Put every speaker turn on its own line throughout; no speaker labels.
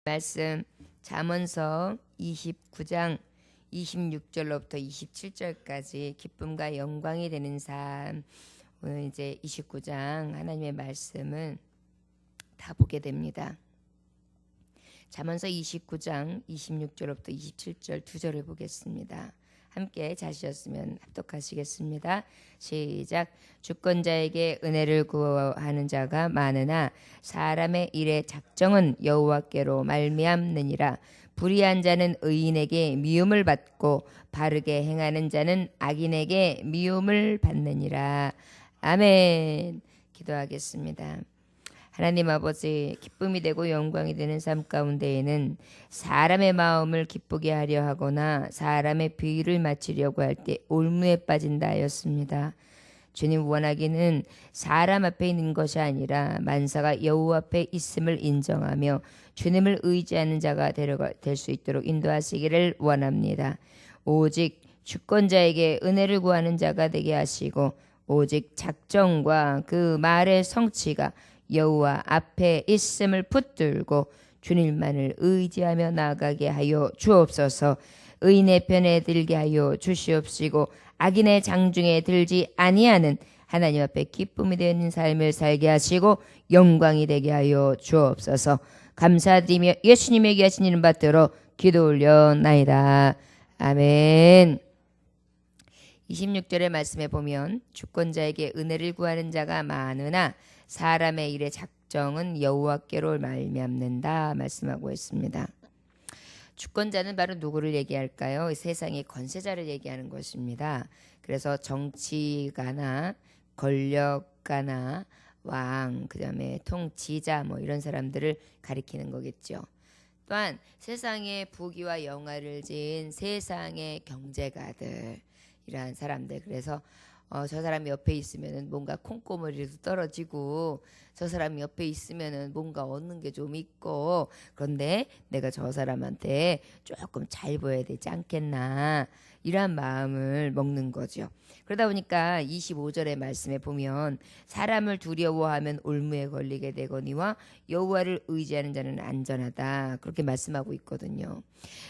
말씀 잠언서 29장 26절로부터 27절까지 기쁨과 영광이 되는 삶. 오늘 이제 29장 하나님의 말씀은 다 보게 됩니다. 잠언서 29장 26절로부터 27절 두 절을 보겠습니다. 함께 자시었으면 합독하시겠습니다. 시작. 주권자에게 은혜를 구하는 자가 많으나 사람의 일의 작정은 여호와께로 말미암느니라. 불의한 자는 의인에게 미움을 받고 바르게 행하는 자는 악인에게 미움을 받느니라. 아멘. 기도하겠습니다. 하나님 아버지, 기쁨이 되고 영광이 되는 삶 가운데에는 사람의 마음을 기쁘게 하려 하거나 사람의 비위를 맞추려고 할 때 올무에 빠진다 하였습니다. 주님, 원하기는 사람 앞에 있는 것이 아니라 만사가 여호와 앞에 있음을 인정하며 주님을 의지하는 자가 될 수 있도록 인도하시기를 원합니다. 오직 주권자에게 은혜를 구하는 자가 되게 하시고 오직 작정과 그 말의 성취가 여호와 앞에 있음을 붙들고 주님만을 의지하며 나아가게 하여 주옵소서. 의인의 편에 들게 하여 주시옵시고 악인의 장중에 들지 아니하는 하나님 앞에 기쁨이 되는 삶을 살게 하시고 영광이 되게 하여 주옵소서. 감사드리며 예수님의 귀하신 이름 받들어 기도 올려나이다. 아멘. 26절의 말씀에 보면 주권자에게 은혜를 구하는 자가 많으나 사람의 일의 작정은 여호와께로 말미암는다 말씀하고 있습니다. 주권자는 바로 누구를 얘기할까요? 세상의 권세자를 얘기하는 것입니다. 그래서 정치가나 권력가나 왕, 그다음에 통치자 이런 사람들을 가리키는 거겠죠. 또한 세상의 부귀와 영화를 지은 세상의 경제가들, 이러한 사람들. 그래서 저 사람이 옆에 있으면은 뭔가 콩고물이라도 떨어지고 저 사람이 옆에 있으면은 뭔가 얻는 게 좀 있고, 그런데 내가 저 사람한테 조금 잘 보여야 되지 않겠나, 이러한 마음을 먹는 거죠. 그러다 보니까 25절의 말씀에 보면 사람을 두려워하면 올무에 걸리게 되거니와 여호와를 의지하는 자는 안전하다, 그렇게 말씀하고 있거든요.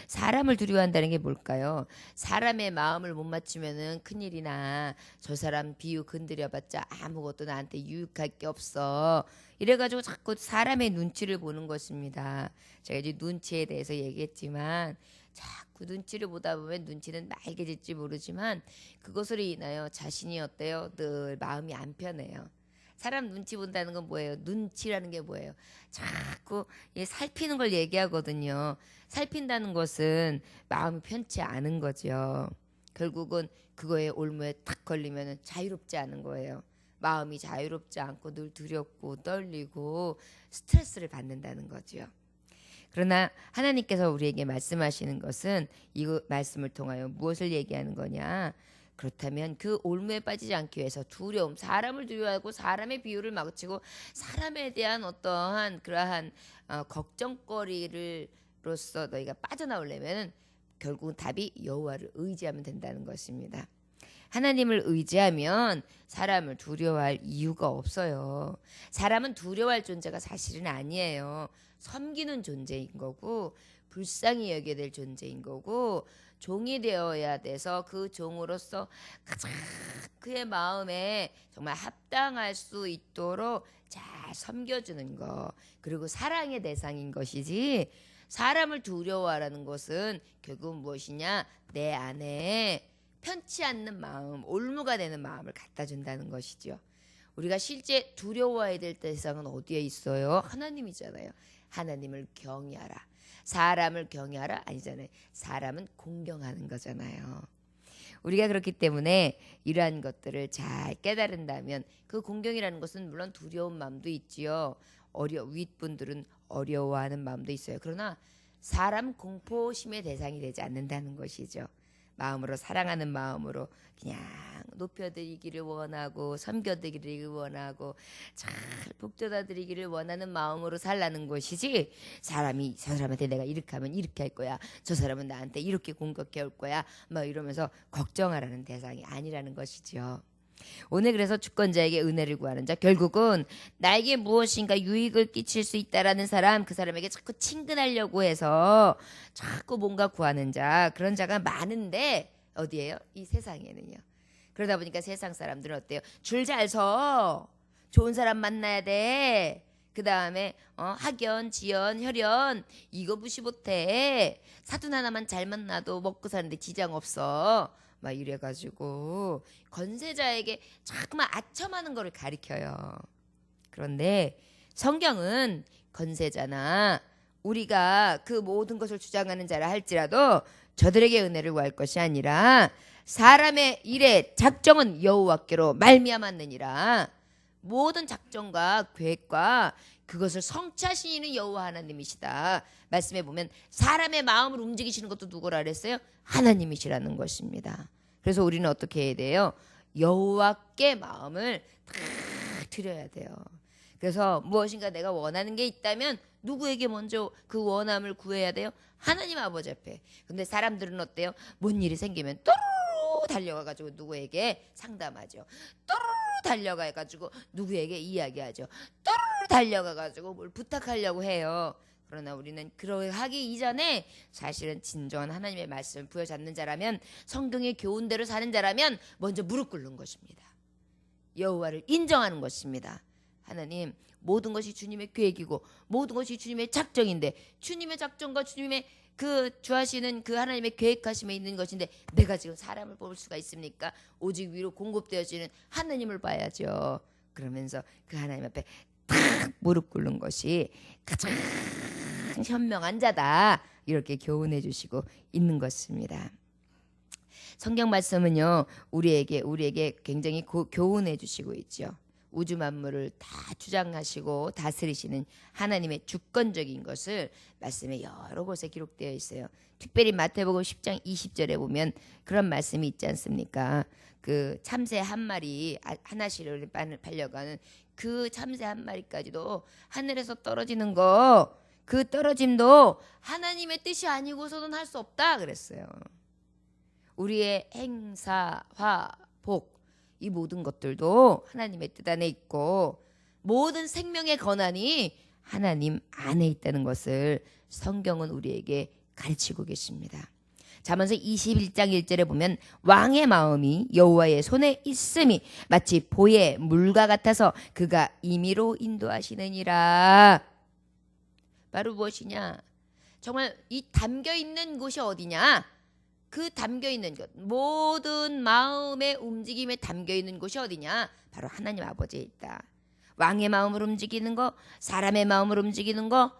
사람을 두려워한다는 게 뭘까요? 사람의 마음을 못 맞추면은 큰일이나, 저 사람 비유 건드려봤자 아무것도 나한테 유익할 게 없어, 이래가지고 자꾸 사람의 눈치를 보는 것입니다. 제가 이제 눈치에 대해서 얘기했지만 자꾸 눈치를 보다 보면 눈치는 날개질지 모르지만 그것으로 인하여 자신이 어때요? 늘 마음이 안 편해요. 사람 눈치 본다는 건 뭐예요? 눈치라는 게 뭐예요? 자꾸 살피는 걸 얘기하거든요. 살핀다는 것은 마음이 편치 않은 거죠. 결국은 그거에 올무에 탁 걸리면 자유롭지 않은 거예요. 마음이 자유롭지 않고 늘 두렵고 떨리고 스트레스를 받는다는 거죠. 그러나 하나님께서 우리에게 말씀하시는 것은 이 말씀을 통하여 무엇을 얘기하는 거냐? 그렇다면 그 올무에 빠지지 않기 위해서 두려움, 사람을 두려워하고 사람의 비유를 맞추고 사람에 대한 어떠한 그러한 걱정거리로서 너희가 빠져나오려면 결국은 답이 여호와를 의지하면 된다는 것입니다. 하나님을 의지하면 사람을 두려워할 이유가 없어요. 사람은 두려워할 존재가 사실은 아니에요. 섬기는 존재인 거고 불쌍히 여겨야 될 존재인 거고 종이 되어야 돼서 그 종으로서 가장 그의 마음에 정말 합당할 수 있도록 잘 섬겨주는 거, 그리고 사랑의 대상인 것이지, 사람을 두려워하라는 것은 결국 무엇이냐? 내 안에 편치 않는 마음, 올무가 되는 마음을 갖다 준다는 것이죠. 우리가 실제 두려워해야 될 대상은 어디에 있어요? 하나님이잖아요. 하나님을 경외하라. 사람을 경외하라 아니잖아요. 사람은 공경하는 거잖아요. 우리가 그렇기 때문에 이러한 것들을 잘 깨달은다면, 그 공경이라는 것은 물론 두려운 마음도 있지요. 윗분들은 어려워하는 마음도 있어요. 그러나 사람 공포심의 대상이 되지 않는다는 것이죠. 마음으로, 사랑하는 마음으로 그냥 높여드리기를 원하고 섬겨드리기를 원하고 잘 복돋아드리기를 원하는 마음으로 살라는 것이지, 사람이 저 사람한테 내가 이렇게 하면 이렇게 할 거야, 저 사람은 나한테 이렇게 공격해 올 거야 이러면서 걱정하라는 대상이 아니라는 것이죠. 오늘 그래서 주권자에게 은혜를 구하는 자, 결국은 나에게 무엇인가 유익을 끼칠 수 있다라는 사람, 그 사람에게 자꾸 친근하려고 해서 자꾸 뭔가 구하는 자, 그런 자가 많은데 어디예요? 이 세상에는요. 그러다 보니까 세상 사람들은 어때요? 줄 잘 서. 좋은 사람 만나야 돼. 그 다음에 학연, 지연, 혈연 이거 무시 못해. 사돈 하나만 잘 만나도 먹고 사는데 지장 없어. 막 이래가지고 권세자에게 자꾸만 아첨하는 거를 가리켜요. 그런데 성경은 권세자나 우리가 그 모든 것을 주장하는 자라 할지라도 저들에게 은혜를 구할 것이 아니라 사람의 일의 작정은 여호와께로 말미암았느니라. 모든 작정과 계획과 그것을 성취하시는 여호와 하나님이시다. 말씀에 보면 사람의 마음을 움직이시는 것도 누구라 그랬어요? 하나님이시라는 것입니다. 그래서 우리는 어떻게 해야 돼요? 여호와께 마음을 다 드려야 돼요. 그래서 무엇인가 내가 원하는 게 있다면 누구에게 먼저 그 원함을 구해야 돼요? 하나님 아버지 앞에. 근데 사람들은 어때요? 뭔 일이 생기면 또르르 달려가가지고 누구에게 상담하죠. 또르르 달려가가지고 누구에게 이야기하죠. 또르르 달려가가지고 뭘 부탁하려고 해요. 그러나 우리는 그러하기 이전에 사실은 진정한 하나님의 말씀을 부여잡는 자라면, 성경의 교훈대로 사는 자라면 먼저 무릎 꿇는 것입니다. 여호와를 인정하는 것입니다. 하나님, 모든 것이 주님의 계획이고 모든 것이 주님의 작정인데, 주님의 작정과 주님의 그 주하시는 그 하나님의 계획하심에 있는 것인데 내가 지금 사람을 뽑을 수가 있습니까? 오직 위로 공급되어지는 하나님을 봐야죠. 그러면서 그 하나님 앞에 탁 무릎 꿇는 것이 가장 현명한 자다, 이렇게 교훈해 주시고 있는 것입니다. 성경 말씀은요, 우리에게 굉장히 교훈해 주시고 있죠. 우주 만물을 다 주장하시고 다스리시는 하나님의 주권적인 것을 말씀에 여러 곳에 기록되어 있어요. 특별히 마태복음 10장 20절에 보면 그런 말씀이 있지 않습니까? 그 참새 한 마리 하나씩을 팔려가는 그 참새 한 마리까지도 하늘에서 떨어지는 거, 그 떨어짐도 하나님의 뜻이 아니고서는 할 수 없다 그랬어요. 우리의 행사, 화, 복, 이 모든 것들도 하나님의 뜻 안에 있고 모든 생명의 권한이 하나님 안에 있다는 것을 성경은 우리에게 가르치고 계십니다. 잠언서 21장 1절에 보면 왕의 마음이 여호와의 손에 있음이 마치 보의 물과 같아서 그가 임의로 인도하시느니라. 바로 무엇이냐? 정말 이 담겨있는 곳이 어디냐? 그 담겨있는 것, 모든 마음의 움직임에 담겨있는 곳이 어디냐? 바로 하나님 아버지에 있다. 왕의 마음을 움직이는 거, 사람의 마음을 움직이는 거,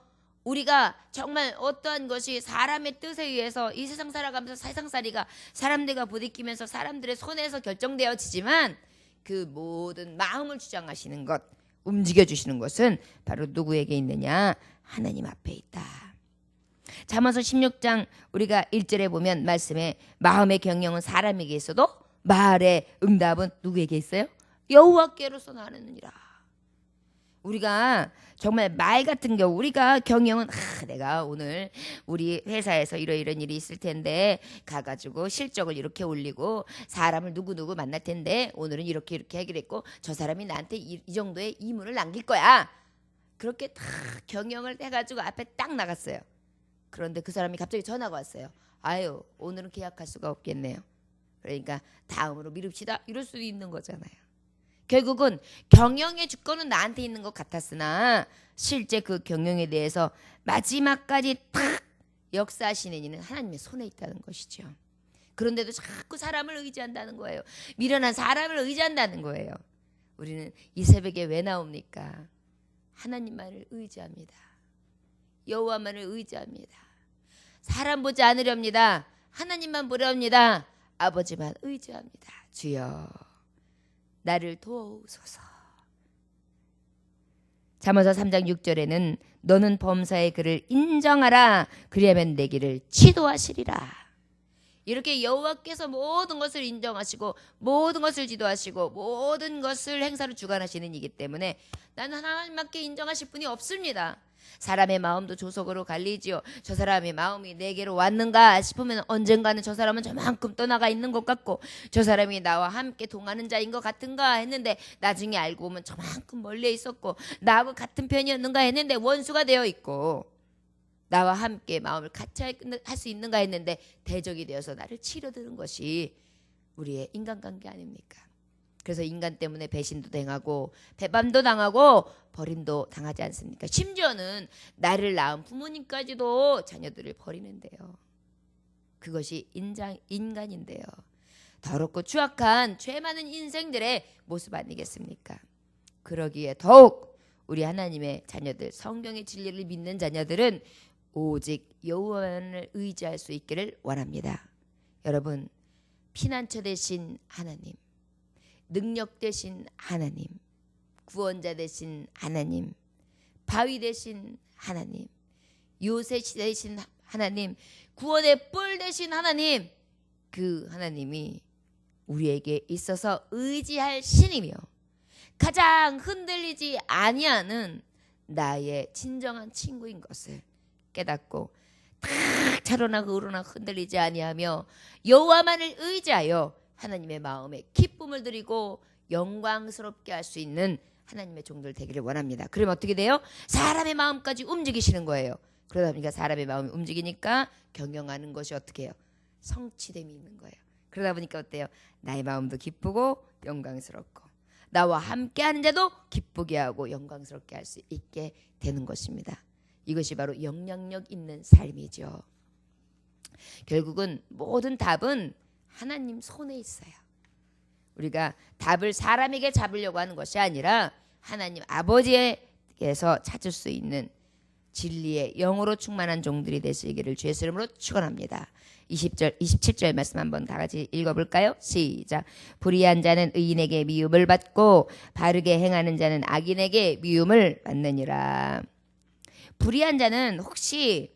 우리가 정말 어떠한 것이 사람의 뜻에 의해서 이 세상 살아가면서 세상살이가 사람들과 부딪히면서 사람들의 손에서 결정되어지지만 그 모든 마음을 주장하시는 것, 움직여주시는 것은 바로 누구에게 있느냐? 하나님 앞에 있다. 잠언서 16장 우리가 1절에 보면 말씀에 마음의 경영은 사람에게 있어도 말의 응답은 누구에게 있어요? 여호와께로서 나느니라. 우리가 정말 말 같은 경우 우리가 경영은 내가 오늘 우리 회사에서 이런 일이 있을 텐데 가가지고 실적을 이렇게 올리고 사람을 누구누구 만날 텐데 오늘은 이렇게 하기로 했고 저 사람이 나한테 이 정도의 이문을 남길 거야. 그렇게 다 경영을 해가지고 앞에 딱 나갔어요. 그런데 그 사람이 갑자기 전화가 왔어요. 아유, 오늘은 계약할 수가 없겠네요. 그러니까 다음으로 미룹시다. 이럴 수도 있는 거잖아요. 결국은 경영의 주권은 나한테 있는 것 같았으나 실제 그 경영에 대해서 마지막까지 탁 역사하시는 이는 하나님의 손에 있다는 것이죠. 그런데도 자꾸 사람을 의지한다는 거예요. 미련한 사람을 의지한다는 거예요. 우리는 이 새벽에 왜 나옵니까? 하나님만을 의지합니다. 여호와만을 의지합니다. 사람 보지 않으렵니다. 하나님만 보렵니다. 아버지만 의지합니다. 주여 나를 도우소서. 잠언서 3장 6절에는 너는 범사의 그를 인정하라. 그리하면 내 길을 지도하시리라. 이렇게 여호와께서 모든 것을 인정하시고 모든 것을 지도하시고 모든 것을 행사를 주관하시는 이기 때문에 나는 하나님밖에 인정하실 분이 없습니다. 사람의 마음도 조석으로 갈리지요. 저 사람의 마음이 내게로 왔는가 싶으면 언젠가는 저 사람은 저만큼 떠나가 있는 것 같고, 저 사람이 나와 함께 동하는 자인 것 같은가 했는데 나중에 알고 보면 저만큼 멀리 있었고, 나하고 같은 편이었는가 했는데 원수가 되어 있고, 나와 함께 마음을 같이 할 수 있는가 했는데 대적이 되어서 나를 치려드는 것이 우리의 인간관계 아닙니까? 그래서 인간 때문에 배신도 당하고 배반도 당하고 버림도 당하지 않습니까? 심지어는 나를 낳은 부모님까지도 자녀들을 버리는데요. 그것이 인간인데요. 더럽고 추악한 죄 많은 인생들의 모습 아니겠습니까? 그러기에 더욱 우리 하나님의 자녀들, 성경의 진리를 믿는 자녀들은 오직 여호와만을 의지할 수 있기를 원합니다. 여러분, 피난처 되신 하나님, 능력 되신 하나님, 구원자 되신 하나님, 바위 되신 하나님, 요새 되신 하나님, 구원의 뿔 되신 하나님, 그 하나님이 우리에게 있어서 의지할 신이며 가장 흔들리지 아니하는 나의 진정한 친구인 것을 깨닫고 탁 차로나 그로나 흔들리지 아니하며 여호와만을 의지하여 하나님의 마음에 기쁨을 드리고 영광스럽게 할 수 있는 하나님의 종들 되기를 원합니다. 그러면 어떻게 돼요? 사람의 마음까지 움직이시는 거예요. 그러다 보니까 사람의 마음이 움직이니까 경영하는 것이 어떻게 해요? 성취됨이 있는 거예요. 그러다 보니까 어때요? 나의 마음도 기쁘고 영광스럽고 나와 함께하는 자도 기쁘게 하고 영광스럽게 할 수 있게 되는 것입니다. 이것이 바로 영향력 있는 삶이죠. 결국은 모든 답은 하나님 손에 있어요. 우리가 답을 사람에게 잡으려고 하는 것이 아니라 하나님 아버지에게서 찾을 수 있는 진리의 영으로 충만한 종들이 되시기를 주의 이름으로 축원합니다. 20절, 27절 말씀 한번 다 같이 읽어볼까요? 시작. 불의한 자는 의인에게 미움을 받고 바르게 행하는 자는 악인에게 미움을 받느니라. 불의한 자는 혹시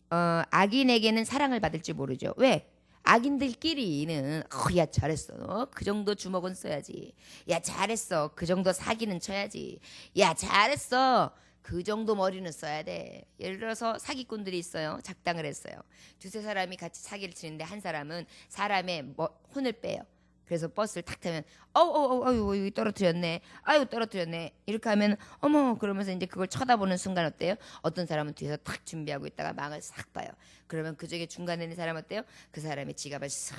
악인에게는 사랑을 받을지 모르죠. 왜? 악인들끼리는 야 잘했어. 그 정도 주먹은 써야지. 야 잘했어. 그 정도 사기는 쳐야지. 야 잘했어. 그 정도 머리는 써야 돼. 예를 들어서 사기꾼들이 있어요. 작당을 했어요. 두세 사람이 같이 사기를 치는데 한 사람은 사람의 혼을 빼요. 그래서 버스를 탁 타면 아유 떨어뜨렸네. 아유 떨어뜨렸네. 이렇게 하면 어머 그러면서 이제 그걸 쳐다보는 순간 어때요? 어떤 사람은 뒤에서 탁 준비하고 있다가 망을 싹 봐요. 그러면 그중에 중간에 있는 사람 어때요? 그 사람의 지갑을 싹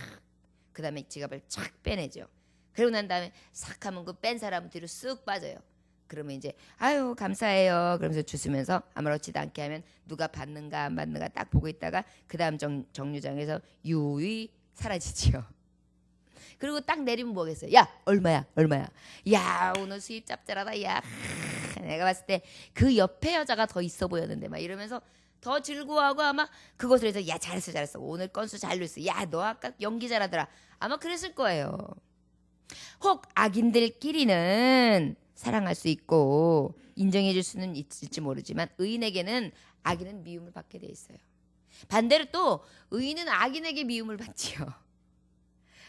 그다음에 지갑을 쫙 빼내죠. 그러고 난 다음에 싹 하면 그 뺀 사람은 뒤로 쓱 빠져요. 그러면 이제 아유 감사해요 그러면서 주시면서 아무렇지도 않게 하면 누가 받는가 안 받는가 딱 보고 있다가 그 다음 정류장에서 유유히 사라지지요. 그리고 딱 내리면 뭐겠어요? 야 얼마야 얼마야. 야 오늘 수입 짭짤하다. 야 내가 봤을 때 그 옆에 여자가 더 있어 보였는데 막 이러면서 더 즐거워하고 아마 그것을 해서 야 잘했어 잘했어 오늘 건수 잘 넣었어. 야 너 아까 연기 잘하더라. 아마 그랬을 거예요. 혹 악인들끼리는 사랑할 수 있고 인정해 줄 수는 있을지 모르지만 의인에게는 악인은 미움을 받게 돼 있어요. 반대로 또 의인은 악인에게 미움을 받지요.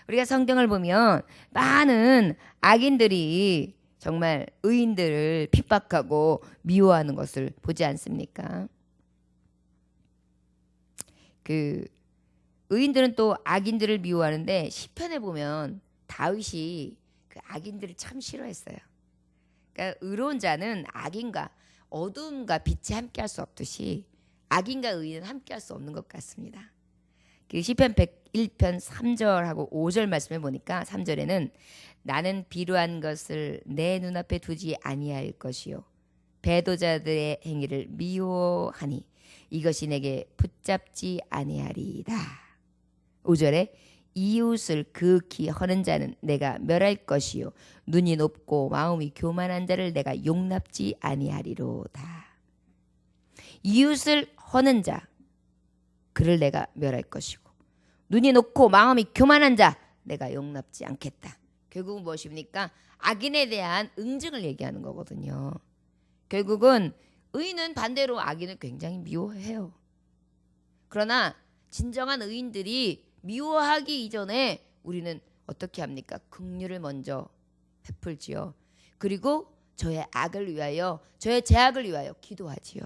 우리가 성경을 보면 많은 악인들이 정말 의인들을 핍박하고 미워하는 것을 보지 않습니까? 그 의인들은 또 악인들을 미워하는데 시편에 보면 다윗이 그 악인들을 참 싫어했어요. 그러니까 의로운 자는 악인과 어둠과 빛이 함께할 수 없듯이 악인과 의인은 함께할 수 없는 것 같습니다. 그 시편 101편 3절하고 5절 말씀을 보니까 3절에는 나는 비루한 것을 내 눈앞에 두지 아니할 것이요 배도자들의 행위를 미워하니 이것이 내게 붙잡지 아니하리이다. 5절에 이웃을 극히 허는 자는 내가 멸할 것이요 눈이 높고 마음이 교만한 자를 내가 용납지 아니하리로다. 이웃을 허는 자 그를 내가 멸할 것이고 눈이 높고 마음이 교만한 자 내가 용납지 않겠다. 결국은 무엇입니까? 악인에 대한 응징을 얘기하는 거거든요. 결국은 의인은 반대로 악인을 굉장히 미워해요. 그러나 진정한 의인들이 미워하기 이전에 우리는 어떻게 합니까? 긍휼을 먼저 베풀지요. 그리고 저의 악을 위하여, 저의 죄악을 위하여 기도하지요.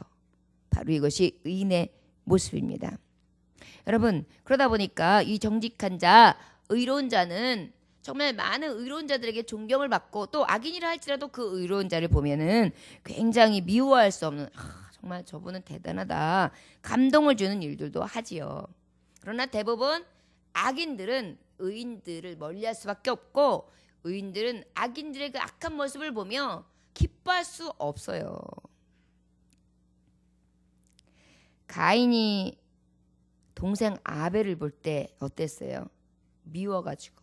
바로 이것이 의인의 모습입니다. 여러분, 그러다 보니까 이 정직한 자, 의로운 자는 정말 많은 의로운 자들에게 존경을 받고, 또 악인이라 할지라도 그 의로운 자를 보면은 굉장히 미워할 수 없는, 정말 저분은 대단하다, 감동을 주는 일들도 하지요. 그러나 대부분 악인들은 의인들을 멀리할 수밖에 없고, 의인들은 악인들의 그 악한 모습을 보며 기뻐할 수 없어요. 가인이 동생 아벨을 볼 때 어땠어요? 미워가지고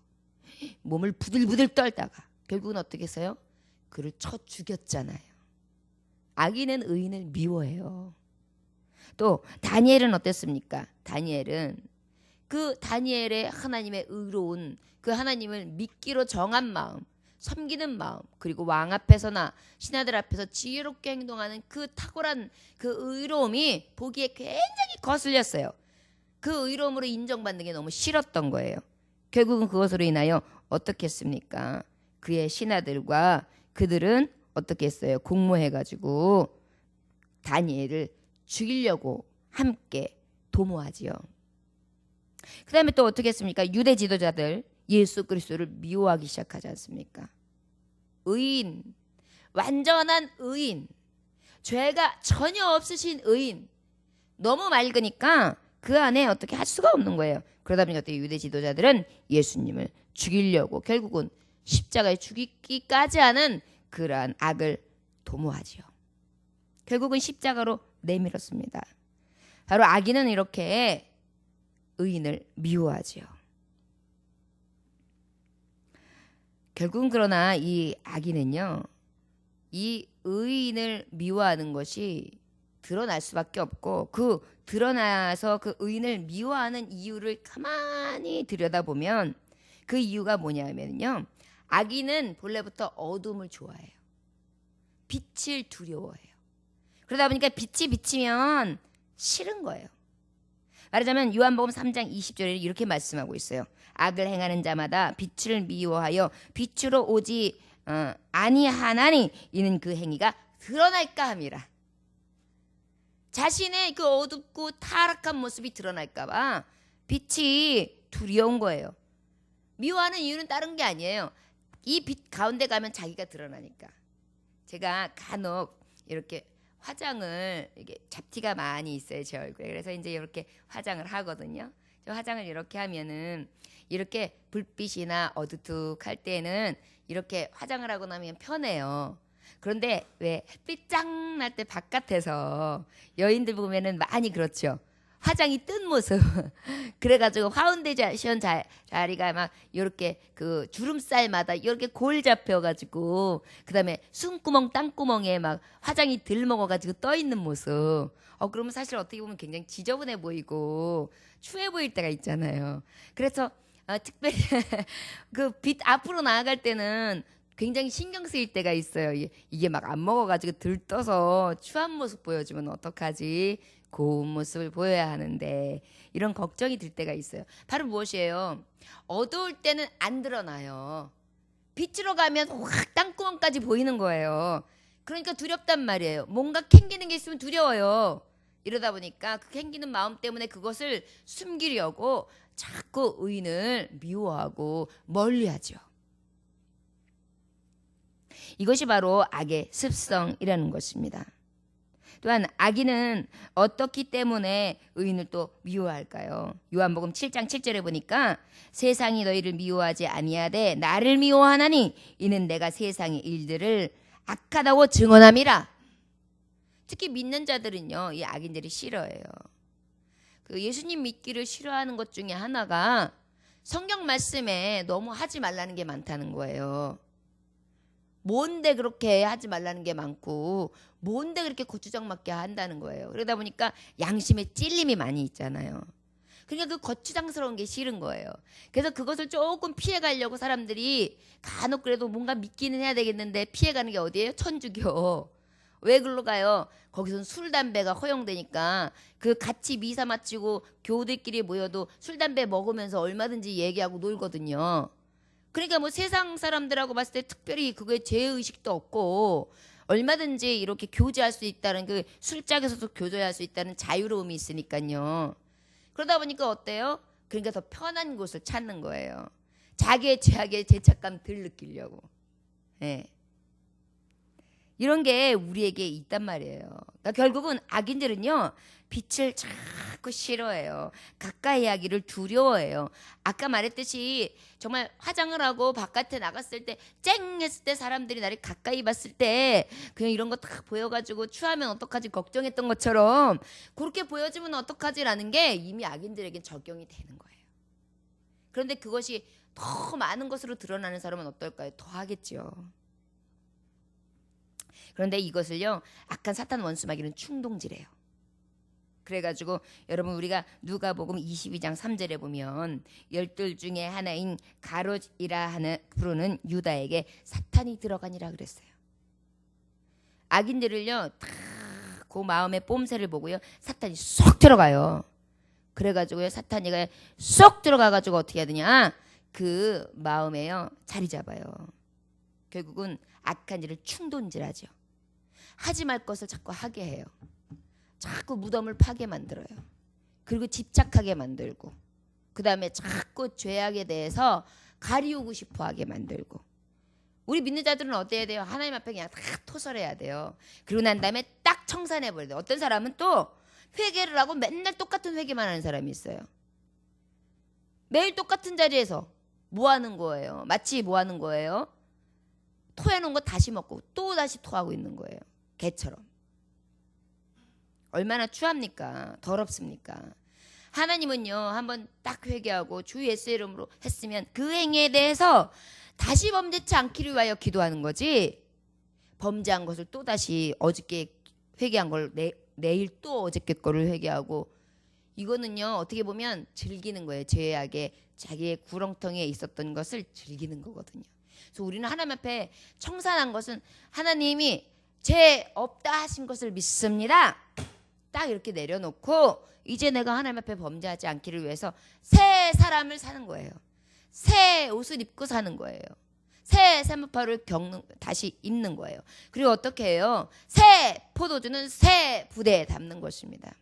몸을 부들부들 떨다가 결국은 어떻게 했어요? 그를 쳐 죽였잖아요. 악인은 의인을 미워해요. 또 다니엘은 어땠습니까? 다니엘은 그 다니엘의 하나님의 의로운 그 하나님을 믿기로 정한 마음, 섬기는 마음, 그리고 왕 앞에서나 신하들 앞에서 지혜롭게 행동하는 그 탁월한 그 의로움이 보기에 굉장히 거슬렸어요. 그 의로움으로 인정받는 게 너무 싫었던 거예요. 결국은 그것으로 인하여 어떻게 했습니까? 그의 신하들과 그들은 어떻게 했어요? 공모해가지고 다니엘을 죽이려고 함께 도모하지요. 그 다음에 또 어떻게 했습니까? 유대 지도자들 예수 그리스도를 미워하기 시작하지 않습니까? 의인, 완전한 의인, 죄가 전혀 없으신 의인, 너무 맑으니까 그 안에 어떻게 할 수가 없는 거예요. 그러다 보니까 또 유대 지도자들은 예수님을 죽이려고 결국은 십자가에 죽이기까지 하는 그러한 악을 도모하지요. 결국은 십자가로 내밀었습니다. 바로 악인은 이렇게 의인을 미워하지요. 결국은 그러나 이 악인은요, 이 의인을 미워하는 것이 드러날 수밖에 없고, 그 드러나서 그 의인을 미워하는 이유를 가만히 들여다보면 그 이유가 뭐냐면요, 악인은 본래부터 어둠을 좋아해요. 빛을 두려워해요. 그러다 보니까 빛이 비치면 싫은 거예요. 말하자면 요한복음 3장 20절에 이렇게 말씀하고 있어요. 악을 행하는 자마다 빛을 미워하여 빛으로 오지 아니하나니 이는 그 행위가 드러날까 함이라. 자신의 그 어둡고 타락한 모습이 드러날까 봐 빛이 두려운 거예요. 미워하는 이유는 다른 게 아니에요. 이 빛 가운데 가면 자기가 드러나니까. 제가 간혹 이렇게 화장을, 이게 잡티가 많이 있어요, 제 얼굴에. 그래서 이제 이렇게 화장을 하거든요. 저 화장을 이렇게 하면은 이렇게 불빛이나 어두둑할 때는 이렇게 화장을 하고 나면 편해요. 그런데 왜 햇빛 짱 날 때 바깥에서 여인들 보면은 많이 그렇죠. 화장이 뜬 모습. 그래가지고 파운데이션 자리가 막 이렇게 그 주름살마다 이렇게 골 잡혀가지고, 그 다음에 숨구멍, 땅구멍에 막 화장이 들 먹어가지고 떠 있는 모습. 그러면 사실 어떻게 보면 굉장히 지저분해 보이고 추해 보일 때가 있잖아요. 그래서 특별히 그 빛 앞으로 나아갈 때는 굉장히 신경 쓰일 때가 있어요. 이게 막 안 먹어가지고 들떠서 추한 모습 보여주면 어떡하지? 고운 모습을 보여야 하는데 이런 걱정이 들 때가 있어요. 바로 무엇이에요? 어두울 때는 안 드러나요. 빛으로 가면 확 땅구멍까지 보이는 거예요. 그러니까 두렵단 말이에요. 뭔가 캥기는 게 있으면 두려워요. 이러다 보니까 그 캥기는 마음 때문에 그것을 숨기려고 자꾸 의인을 미워하고 멀리하죠. 이것이 바로 악의 습성이라는 것입니다. 또한 악인은 어떻기 때문에 의인을 또 미워할까요? 요한복음 7장 7절에 보니까 세상이 너희를 미워하지 아니하되 나를 미워하나니 이는 내가 세상의 일들을 악하다고 증언함이라. 특히 믿는 자들은요, 이 악인들이 싫어해요. 그 예수님 믿기를 싫어하는 것 중에 하나가 성경 말씀에 너무 하지 말라는 게 많다는 거예요. 뭔데 그렇게 하지 말라는 게 많고 뭔데 그렇게 고추장 맞게 한다는 거예요. 그러다 보니까 양심에 찔림이 많이 있잖아요. 그러니까 그 거추장스러운 게 싫은 거예요. 그래서 그것을 조금 피해가려고 사람들이 간혹 그래도 뭔가 믿기는 해야 되겠는데 피해가는 게 어디예요? 천주교. 왜 글로 가요? 거기서는 술, 담배가 허용되니까 그 같이 미사 마치고 교우들끼리 모여도 술, 담배 먹으면서 얼마든지 얘기하고 놀거든요. 그러니까 뭐 세상 사람들하고 봤을 때 특별히 그거에 죄의식도 없고 얼마든지 이렇게 교제할 수 있다는 그 술짝에서도 교제할 수 있다는 자유로움이 있으니까요. 그러다 보니까 어때요? 그러니까 더 편한 곳을 찾는 거예요. 자기의 죄악에 죄책감 덜 느끼려고. 예. 이런 게 우리에게 있단 말이에요. 그러니까 결국은 악인들은요, 빛을 자꾸 싫어해요. 가까이 하기를 두려워해요. 아까 말했듯이 정말 화장을 하고 바깥에 나갔을 때 쨍 했을 때 사람들이 나를 가까이 봤을 때 그냥 이런 거 딱 보여가지고 추하면 어떡하지 걱정했던 것처럼 그렇게 보여지면 어떡하지라는 게 이미 악인들에게 적용이 되는 거예요. 그런데 그것이 더 많은 것으로 드러나는 사람은 어떨까요? 더 하겠죠. 그런데 이것을요, 악한 사탄 원수마귀는 충동지래요. 그래가지고 여러분 우리가 누가복음 22장 3절에 보면 열둘 중에 하나인 가롯이라 하는 부르는 유다에게 사탄이 들어가니라 그랬어요. 악인들을요, 다 그 마음의 뽐새를 보고요, 사탄이 쏙 들어가요. 그래가지고요, 사탄이가 쏙 들어가가지고 어떻게 해야 되냐? 그 마음에요, 자리 잡아요. 결국은 악한 일을 충동질하죠. 하지 말 것을 자꾸 하게 해요. 자꾸 무덤을 파게 만들어요. 그리고 집착하게 만들고, 그 다음에 자꾸 죄악에 대해서 가리우고 싶어하게 만들고. 우리 믿는 자들은 어때야 돼요? 하나님 앞에 그냥 다 토설해야 돼요. 그리고 난 다음에 딱 청산해버려야 돼요. 어떤 사람은 또 회개를 하고 맨날 똑같은 회개만 하는 사람이 있어요. 매일 똑같은 자리에서 뭐 하는 거예요? 마치 뭐 하는 거예요? 토해놓은 거 다시 먹고 또 다시 토하고 있는 거예요. 개처럼. 얼마나 추합니까? 더럽습니까? 하나님은요, 한번 딱 회개하고 주 예수의 이름으로 했으면 그 행위에 대해서 다시 범죄치 않기를 위하여 기도하는 거지, 범죄한 것을 또 다시 어저께 회개한 걸 내일 또 어저께 거를 회개하고, 이거는요 어떻게 보면 즐기는 거예요. 죄악에 자기의 구렁텅이에 있었던 것을 즐기는 거거든요. 그래서 우리는 하나님 앞에 청산한 것은 하나님이 죄 없다 하신 것을 믿습니다. 딱 이렇게 내려놓고 이제 내가 하나님 앞에 범죄하지 않기를 위해서 새 사람을 사는 거예요. 새 옷을 입고 사는 거예요. 새 세무파를 다시 입는 거예요. 그리고 어떻게 해요? 새 포도주는 새 부대에 담는 것입니다.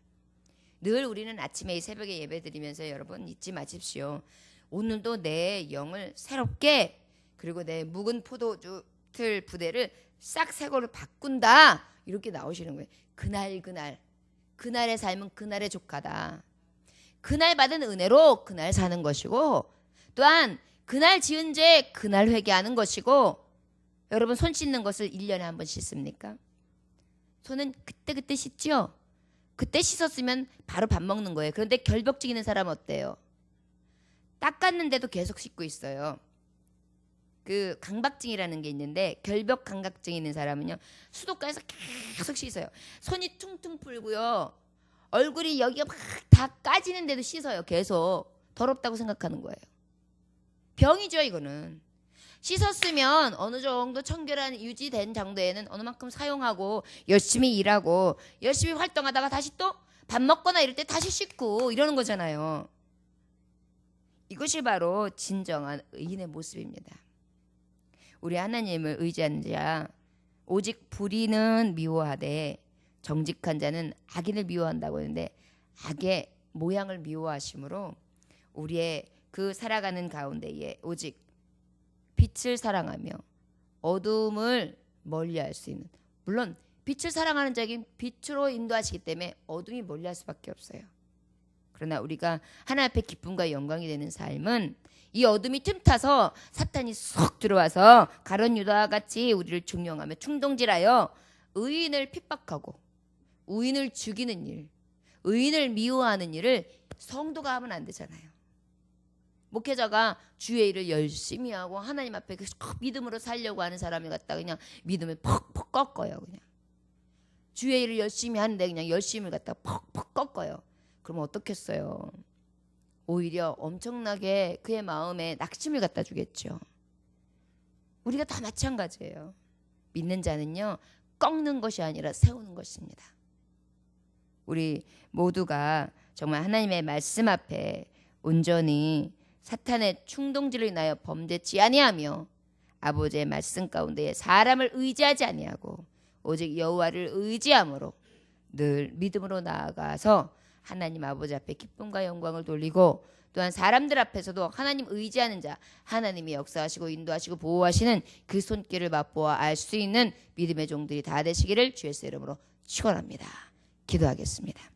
늘 우리는 아침에 이 새벽에 예배 드리면서 여러분 잊지 마십시오. 오늘도 내 영을 새롭게, 그리고 내 묵은 포도주 틀 부대를 싹 새 거로 바꾼다, 이렇게 나오시는 거예요. 그날의 삶은 그날의 족하다. 그날 받은 은혜로 그날 사는 것이고, 또한 그날 지은 죄 그날 회개하는 것이고. 여러분 손 씻는 것을 1년에 한 번 씻습니까? 손은 그때 씻죠? 그때 씻었으면 바로 밥 먹는 거예요. 그런데 결벽증 있는 사람 어때요? 닦았는데도 계속 씻고 있어요. 그 강박증이라는 게 있는데, 결벽 감각증 있는 사람은요, 수도가에서 계속 씻어요. 손이 퉁퉁 풀고요, 얼굴이 여기가 막 다 까지는데도 씻어요. 계속 더럽다고 생각하는 거예요. 병이죠 이거는. 씻었으면 어느 정도 청결한 유지된 정도에는 어느 만큼 사용하고 열심히 일하고 열심히 활동하다가 다시 또 밥 먹거나 이럴 때 다시 씻고 이러는 거잖아요. 이것이 바로 진정한 의인의 모습입니다. 우리 하나님을 의지하는 자 오직 불의는 미워하되 정직한 자는 악인을 미워한다고 했는데, 악의 모양을 미워하심으로 우리의 그 살아가는 가운데에 오직 빛을 사랑하며 어둠을 멀리할 수 있는, 물론 빛을 사랑하는 자에게 빛으로 인도하시기 때문에 어둠이 멀리할 수밖에 없어요. 그러나 우리가 하나님 앞에 기쁨과 영광이 되는 삶은 이 어둠이 틈타서 사탄이 쏙 들어와서 가룟 유다와 같이 우리를 중용하며 충동질하여 의인을 핍박하고 의인을 죽이는 일, 의인을 미워하는 일을 성도가 하면 안 되잖아요. 목회자가 주의 일을 열심히 하고 하나님 앞에 믿음으로 살려고 하는 사람이 갖다가 그냥 믿음을 퍽퍽 꺾어요. 그냥 주의 일을 열심히 하는데 그냥 열심을 갖다가 퍽퍽 꺾어요. 그럼 어떻겠어요? 오히려 엄청나게 그의 마음에 낙심을 갖다 주겠죠. 우리가 다 마찬가지예요. 믿는 자는요, 꺾는 것이 아니라 세우는 것입니다. 우리 모두가 정말 하나님의 말씀 앞에 온전히 사탄의 충동질로 인하여 범죄치 아니하며 아버지의 말씀 가운데 사람을 의지하지 아니하고 오직 여호와를 의지함으로 늘 믿음으로 나아가서 하나님 아버지 앞에 기쁨과 영광을 돌리고 또한 사람들 앞에서도 하나님 의지하는 자, 하나님이 역사하시고 인도하시고 보호하시는 그 손길을 맛보아 알 수 있는 믿음의 종들이 다 되시기를 주의 이름으로 축원합니다. 기도하겠습니다.